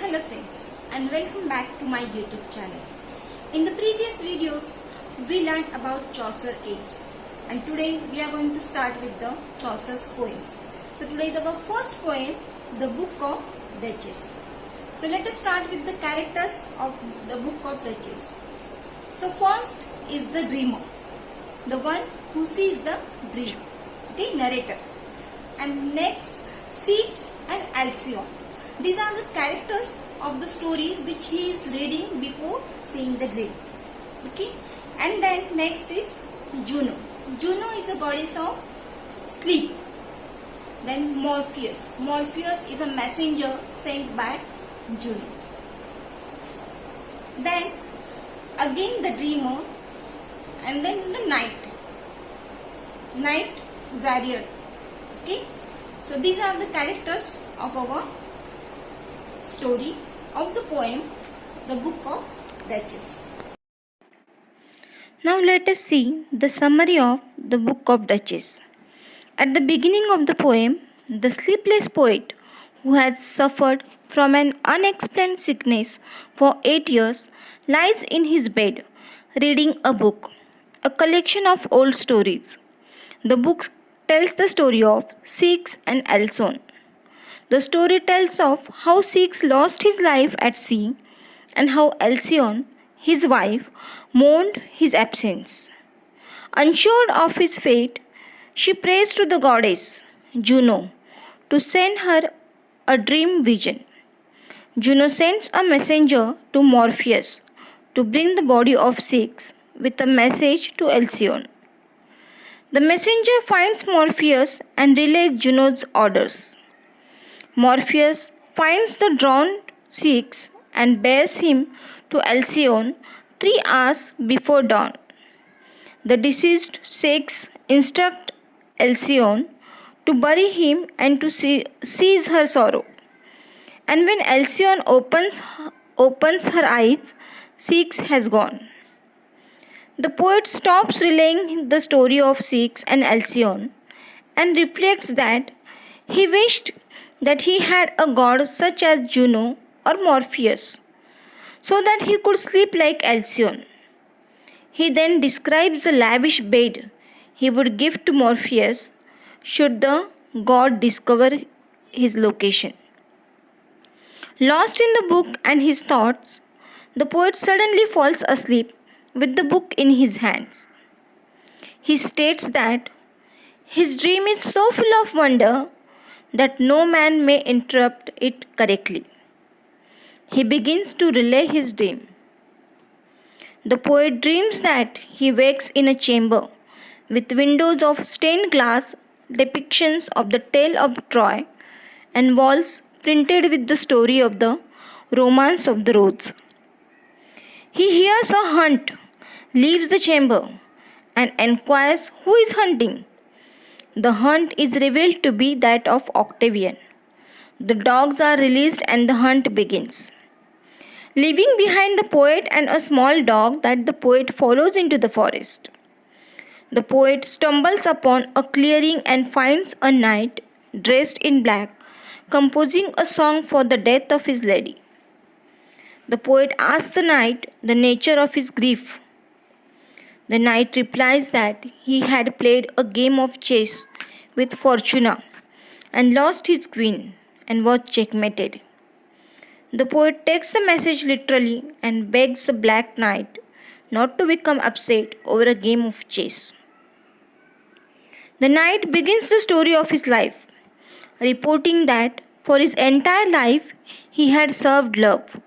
Hello friends and welcome back to my YouTube channel. In the previous videos we learned about Chaucer age and today we are going to start with the Chaucer's poems. So today is our first poem, the Book of Duchess. So let us start with the characters of the Book of Duchess. So first is the dreamer, the one who sees the dream, the narrator. And next Ceyx and Alcyone. These are the characters of the story which he is reading before seeing the dream. Okay. And then next is Juno. Juno is a goddess of sleep. Then Morpheus. Morpheus is a messenger sent by Juno. Then again the dreamer and then the night. Night warrior. Okay. So these are the characters of our story of the poem, the Book of Duchess. Now let us see the summary of the Book of Duchess. At the beginning of the poem, the sleepless poet, who has suffered from an unexplained sickness for 8 years, lies in his bed reading a book, a collection of old stories. The book tells the story of Ceyx and Alcyone. The story tells of how Ceyx lost his life at sea and how Alcyone, his wife, mourned his absence. Unsure of his fate, she prays to the goddess Juno to send her a dream vision. Juno sends a messenger to Morpheus to bring the body of Ceyx with a message to Alcyone. The messenger finds Morpheus and relays Juno's orders. Morpheus finds the drowned Ceyx and bears him to Alcyone 3 hours before dawn. The deceased Ceyx instructs Alcyone to bury him and to cease her sorrow. And when Alcyone opens her eyes, Ceyx has gone. The poet stops relaying the story of Ceyx and Alcyone and reflects that he wished that he had a god such as Juno or Morpheus, so that he could sleep like Alcyone. He then describes the lavish bed he would give to Morpheus should the god discover his location. Lost in the book and his thoughts, the poet suddenly falls asleep with the book in his hands. He states that his dream is so full of wonder that no man may interrupt it correctly. He begins to relay his dream. The poet dreams that he wakes in a chamber with windows of stained glass, depictions of the tale of Troy, and walls printed with the story of the romance of the roads. He hears a hunt, leaves the chamber, and enquires who is hunting. The hunt is revealed to be that of Octavian. The dogs are released and the hunt begins. Leaving behind the poet and a small dog that the poet follows into the forest. The poet stumbles upon a clearing and finds a knight dressed in black composing a song for the death of his lady. The poet asks the knight the nature of his grief. The knight replies that he had played a game of chess with Fortuna and lost his queen and was checkmated. The poet takes the message literally and begs the Black Knight not to become upset over a game of chess. The knight begins the story of his life, reporting that for his entire life he had served love,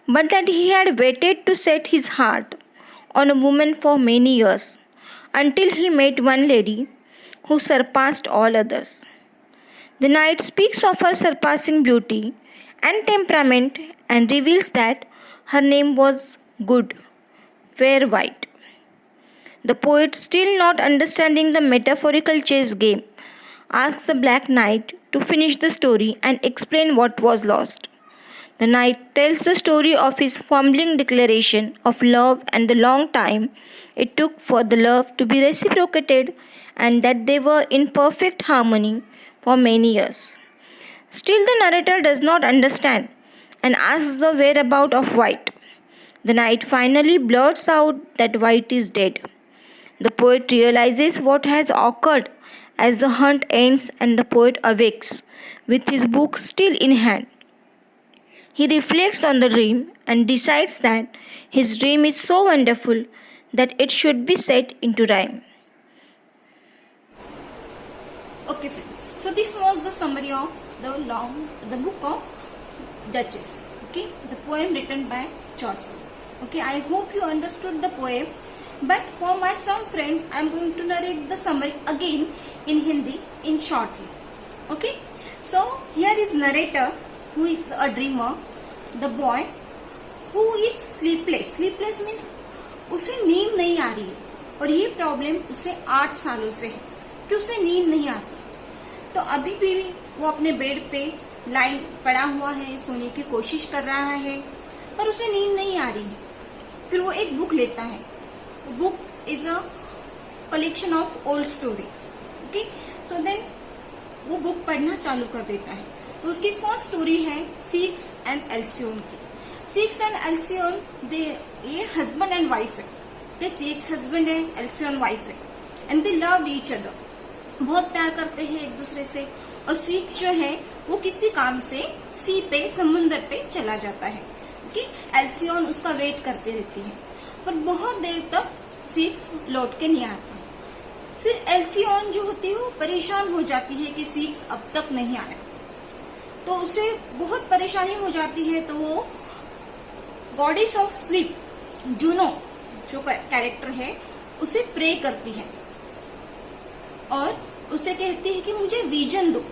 but that he had waited to set his heart on a woman for many years until he met one lady who surpassed all others. The knight speaks of her surpassing beauty and temperament and reveals that her name was Good, Fair White. The poet, still not understanding the metaphorical chess game, asks the Black Knight to finish the story and explain what was lost. The knight tells the story of his fumbling declaration of love and the long time it took for the love to be reciprocated and that they were in perfect harmony for many years. Still, the narrator does not understand and asks the whereabouts of White. The night finally blurts out that White is dead. The poet realizes what has occurred as the hunt ends and the poet awakes with his book still in hand. He reflects on the dream and decides that his dream is so wonderful that it should be set into rhyme. Okay friends, so this was the summary of the book of Duchess. Okay, the poem written by Chaucer. Okay, I hope you understood the poem, but for my some friends I am going to narrate the summary again in Hindi in shortly. Okay, so here is narrator who is a dreamer, the boy who is sleepless. Sleepless means उसे नींद नहीं आ रही है और ये problem उसे 8 सालों से है कि उसे नींद नहीं आती। तो अभी भी वो अपने बेड पे लाइन पड़ा हुआ है, सोने की कोशिश कर रहा है पर उसे नींद नहीं आ रही है। फिर वो एक बुक लेता है। Book is a collection of old stories. Okay, so then वो बुक पढ़ना चालू कर देता है। तो उसकी फर्स्ट स्टोरी है सीक्स एंड एल्सियोन की। सीक्स एंड एल्सियोन ये हस्बैंड एंड वाइफ है। ये सीक्स हस्बैंड है, एल्सियोन वाइफ है, and they love each other. बहुत प्यार करते हैं एक दूसरे से। और सीक्स जो है वो किसी काम से सी पे, समुन्द्र पे चला जाता है कि एल्सियोन उसका वेट करते रहती है, पर बहुत देर तक सीक्स लौट के नहीं आता। फिर एल्सियोन जो होती है वो परेशान हो जाती है कि सीक्स अब तक नहीं आया, तो उसे बहुत परेशानी हो जाती है। तो वो गॉडेस ऑफ स्लीप जूनो जो कैरेक्टर है उसे प्रे करती है और उसे कहती है कि मुझे विजन दो,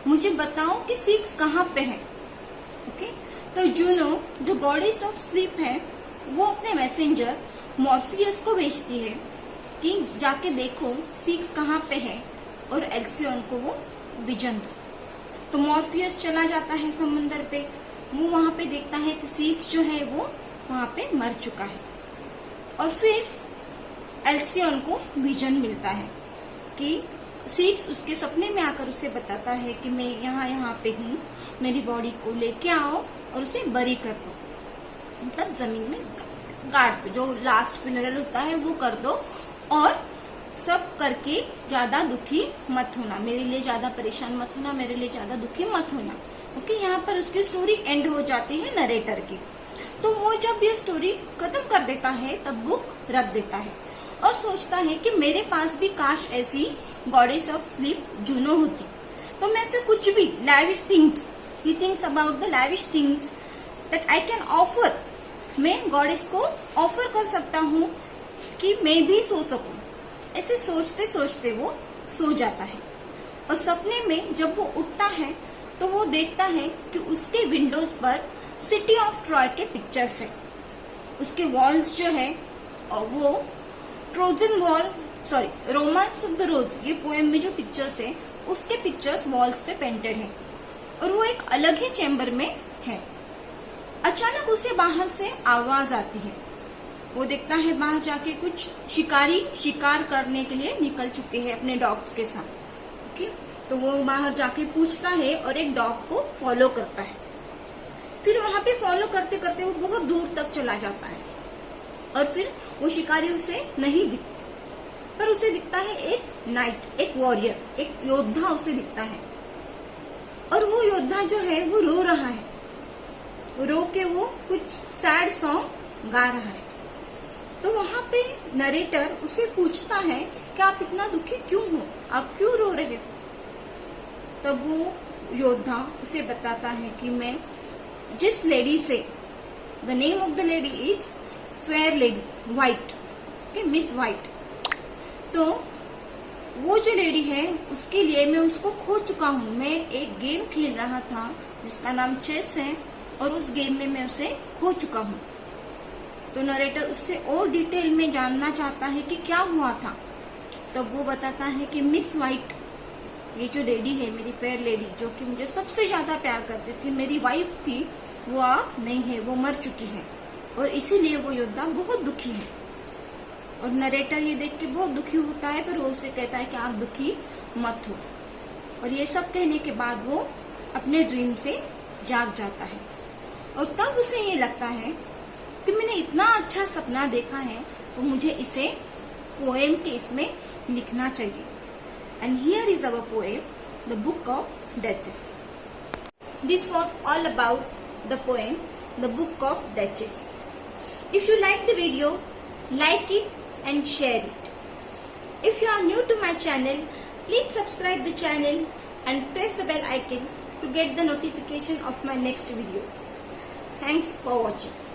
मुझे बताओ कि सीक्स कहाँ पे है। ओके, तो जूनो जो गॉडेस ऑफ स्लीप है वो अपने मैसेंजर मॉर्फियस को भेजती है कि जाके देखो सीक्स कहाँ पे है और एल्सियोन को वो विजन दो। तो मॉर्फियस चला जाता है समुन्द्र पे। वो वहां पे देखता है कि सीक्स जो है वो वहां पे मर चुका है। और फिर एल्सियोन को विजन मिलता है कि सीक्स उसके सपने में आकर उसे बताता है कि मैं यहाँ पे हूँ, मेरी बॉडी को लेके आओ और उसे बरी कर दो, मतलब जमीन में गाड़ पे जो लास्ट फ्यूनरल होता है वो कर दो, और सब करके ज्यादा दुखी मत होना, मेरे लिए ज्यादा परेशान मत होना, मेरे लिए ज्यादा दुखी मत होना। ओके, यहाँ पर उसकी स्टोरी एंड हो जाती है नरेटर की। तो वो जब ये स्टोरी खत्म कर देता है तब बुक रख देता है और सोचता है कि मेरे पास भी काश ऐसी गॉडेस ऑफ स्लीप जूनो होती, तो मैं उसे कुछ भी lavish things, he thinks about the lavish things that I can offer, मैं गॉडेस को ऑफर कर सकता हूँ कि मैं भी सो सकूं। ऐसे सोचते सोचते वो सो जाता है और सपने में जब वो उठता है तो वो देखता है कि उसके विंडोज पर सिटी ऑफ ट्रॉय के पिक्चर्स है। उसके वॉल्स जो है वो Trojan war, sorry romance of the rose, ये पोएम में जो पिक्चर्स है उसके पिक्चर्स वॉल्स पे पेंटेड है और वो एक अलग ही चैम्बर में है। अचानक उसे बाहर से आवाज आती है। वो देखता है बाहर जाके कुछ शिकारी शिकार करने के लिए निकल चुके हैं अपने डॉग्स के साथ। ओके, तो वो बाहर जाके पूछता है और एक डॉग को फॉलो करता है। फिर वहां पे फॉलो करते करते वो बहुत दूर तक चला जाता है और फिर वो शिकारी उसे नहीं दिखता, पर उसे दिखता है एक नाइट, एक वॉरियर, एक योद्धा उसे दिखता है। और वो योद्धा जो है वो रो रहा है, रो के वो कुछ सैड सॉन्ग गा रहा है। तो वहां पे नरेटर उसे पूछता है कि आप इतना दुखी क्यों हो, आप क्यों रो रहे हो। तब वो योद्धा उसे बताता है कि मैं जिस लेडी से, the name of the lady is fair lady white, miss white, तो वो जो लेडी है उसके लिए मैं उसको खो चुका हूँ। मैं एक गेम खेल रहा था जिसका नाम चेस है और उस गेम में मैं उसे खो चुका हूँ। तो नरेटर उससे और डिटेल में जानना चाहता है कि क्या हुआ था। तब वो बताता है कि मिस व्हाइट, ये जो लेडी है मेरी फेयर लेडी, जो कि मुझे सबसे ज्यादा प्यार करती थी, मेरी वाइफ थी, वो अब नहीं है, वो मर चुकी है और इसीलिए वो योद्धा बहुत दुखी है। और नरेटर ये देख के बहुत दुखी होता है, पर वो उसे कहता है कि आप दुखी मत हो। और ये सब कहने के बाद वो अपने ड्रीम से जाग जाता है और तब उसे ये लगता है कि मैंने इतना अच्छा सपना देखा है तो मुझे इसे पोएम के इसमें लिखना चाहिए. And here is our poem, the book of duchess. This was all about the poem, the book of duchess. If you like the video, like it and share it. If you are new to my channel, please subscribe the channel and press the bell icon to get the notification of my next videos. Thanks for watching.